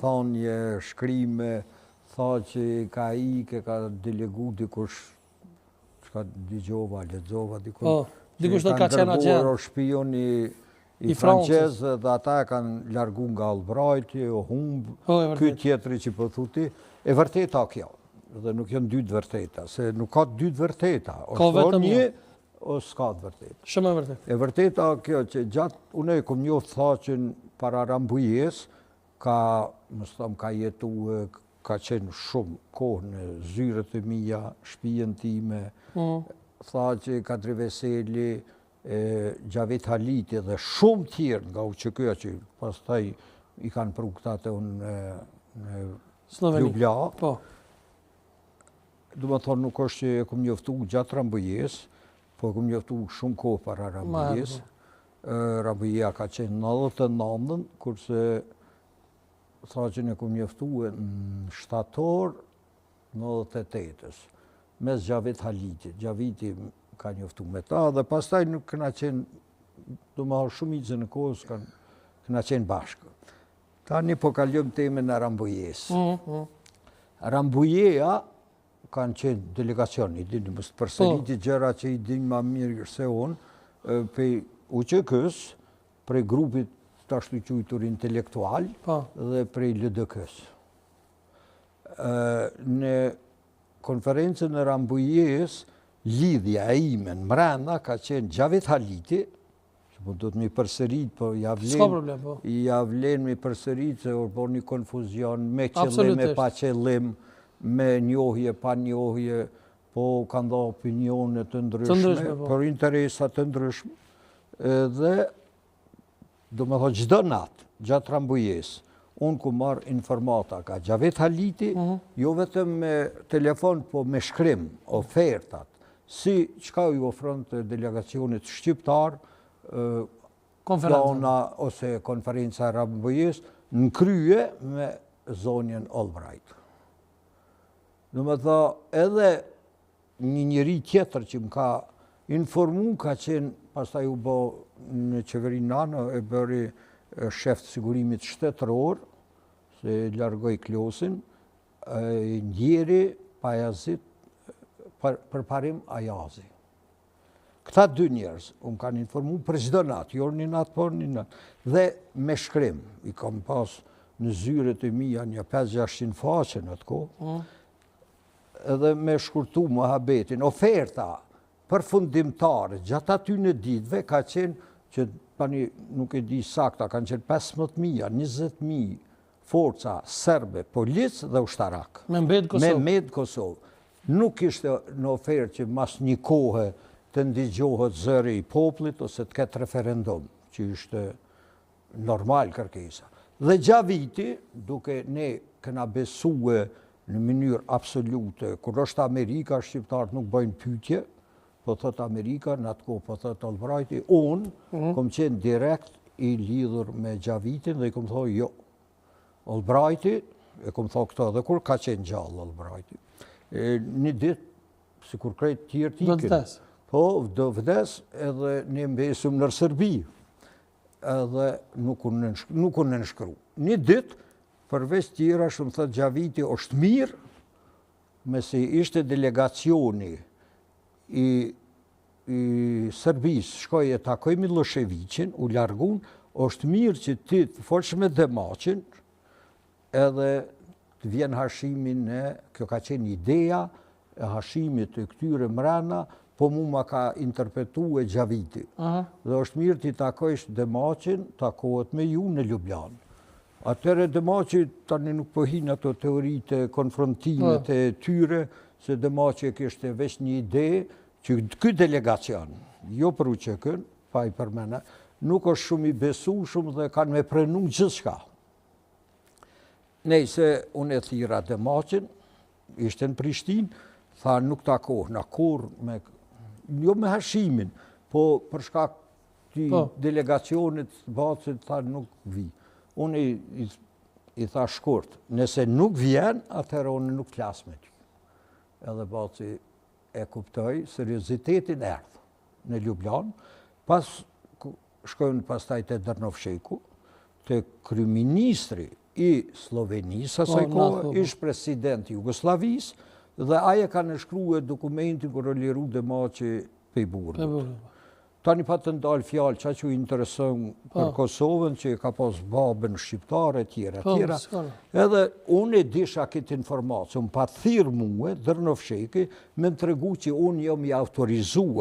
thonje, shkrime, tha që ka ka delegu dikush, që ka digjova, lexova dikush. Dikush do ka qenë atje. Kanë dërguar spioni i francezë dhe ata e kanë largu nga Albrighti, o humb, ky tjetri që po thuti, e vërteta kjo. Dhe nuk janë dy të vërteta, se nuk ka dy të vërteta. O një, o s'ka të vërteta. Shumë e vërteta. E vërteta kjo që unë e kom njoft thaqën para Rambujes, ka jetu, ka qenë shumë kohë në zyrët e mija, shtëpinë time, tha që Kadri Veseli, Gjavit Haliti dhe shumë tjerë nga UÇK-ja që pastaj i kanë pru këta të unë në Ljubla. Du më thonë nuk është që e kom njoftu gjatë Rambujes, po e kom njoftu shumë kohë para Rambujes. Rambuja ka qenë 99, kurse tha që ne kom njoftu në shtator 98-ës, mes Gjavit Halitit. Gjaviti ka njoftu me ta, dhe pastaj nuk këna qenë, du më harë shumicë në kohës, këna qenë bashkë. Tani po kaljëm teme në Rambujes. Rambujeja kanë qenë delegacion, i dinë mështë përsëriti gjëra që i dinë ma mirë se unë, prej UÇK-s, prej grupit të ashtu qujtur intelektual dhe prej LDK-s. Në konferencën e Rambujes, lidhja e ime në mrena ka qenë Gjavit Haliti, që po do të mi përsërit, po javlen mi përsërit, se orë por një konfuzion me qëllim e pa qëllim, me njohje, pa njohje, po kanë dha opinione të ndryshme, për interesat të ndryshme, dhe do me thonë gjdo natë, gjatë Rambujes, unë ku marë informata ka Gjavit Haliti, jo vetëm me telefon, po me shkrim, ofertat, si qka ju ofron të delegacionit shqiptar, plana ose konferenca Rambujes, në krye me zonjen Albright. Në me tha, edhe një njëri tjetër që më ka informu, ka qenë, pastaj u bo në qeverin nanë, e bëri shef të sigurimit shtetëror, se largoj Klosin, njeri Pajazit, për parim Ajazi. Këta dy njerëz, unë kanë informu për çdo natë, jo një natë, por një natë. Dhe me shkrim, i kam pas në zyret e mija një 500-600 faqe në të kohë, edhe me shkurtu muhabetin, oferta përfundimtare gjatë aty në ditëve ka qenë që tani nuk e di sakta, kanë qenë 15.000, 20.000 forca serbe, policë dhe ushtarak. Me mbet Kosovë. Nuk ishte në ofertë që mas një kohë të ndigjohet zëri i poplit ose të ketë referendum, që ishte normal kërkesa. Dhe Gjaviti, duke ne këna besue në mënyrë absolute, kur është Amerika, shqiptarët nuk bëjnë pyetje, po thot Amerika, në atë kohë po thot Albrighti, unë kom qenë direkt i lidhur me Gjavitin dhe i kom thoi jo. Albrighti, e kom thoi këto edhe kur ka qenë gjallë Albrighti. Një ditë, si kur krejt tjerë t'ikin, po do vdes edhe ne mbesëm nër Serbi, edhe nuk unë nënshkru. Një ditë, përveç tjera shumë thët Gjaviti është mirë, me se ishte delegacioni i Serbis, shkoj e takoj Miloševićin, u largun, është mirë që ti të folsh me Demaçin, edhe të vjen hashimin e, kjo ka qenë ideja, e hashimit të këtyre mrena, po mu ma ka interpretu e Gjaviti. Dhe është mirë ti takojsh Demaçin, takohet me ju në Ljubljanë. Atëre Demaçi tani nuk pëhin ato teoritë konfrontimet e tyre, se Demaçi kishte veç një ide që këtë delegacion, jo për UÇK-n, pa i përmena, nuk është shumë i besu shumë dhe kanë me prenu gjithë shka. Nejse, unë e thira Demaçin, ishte në Prishtinë, tha nuk takoh, në kur, jo me hashimin, po për shkak të delegacionit Bacit, tha nuk vi. Unë i tha shkurt, nëse nuk vjen, atëherë unë nuk flas me ty. Edhe Baci e kuptoj, seriozitetin erdhë në Ljubljan, pas shkojnë pastaj të Drnovsheku, të kryeministri i Slovenisë asaj kohë, ish president Jugoslavisë, dhe aje ka nënshkruar dokumentin kur liru Demaçi pe burgut. Tani pa të ndalë fjalë qa që intereson për Kosovën, që ka pas babën shqiptare, tjera. Edhe unë e disha këtë informacion, pa thirë muë, dërnë fsheki, me më tregu që unë jam i autorizua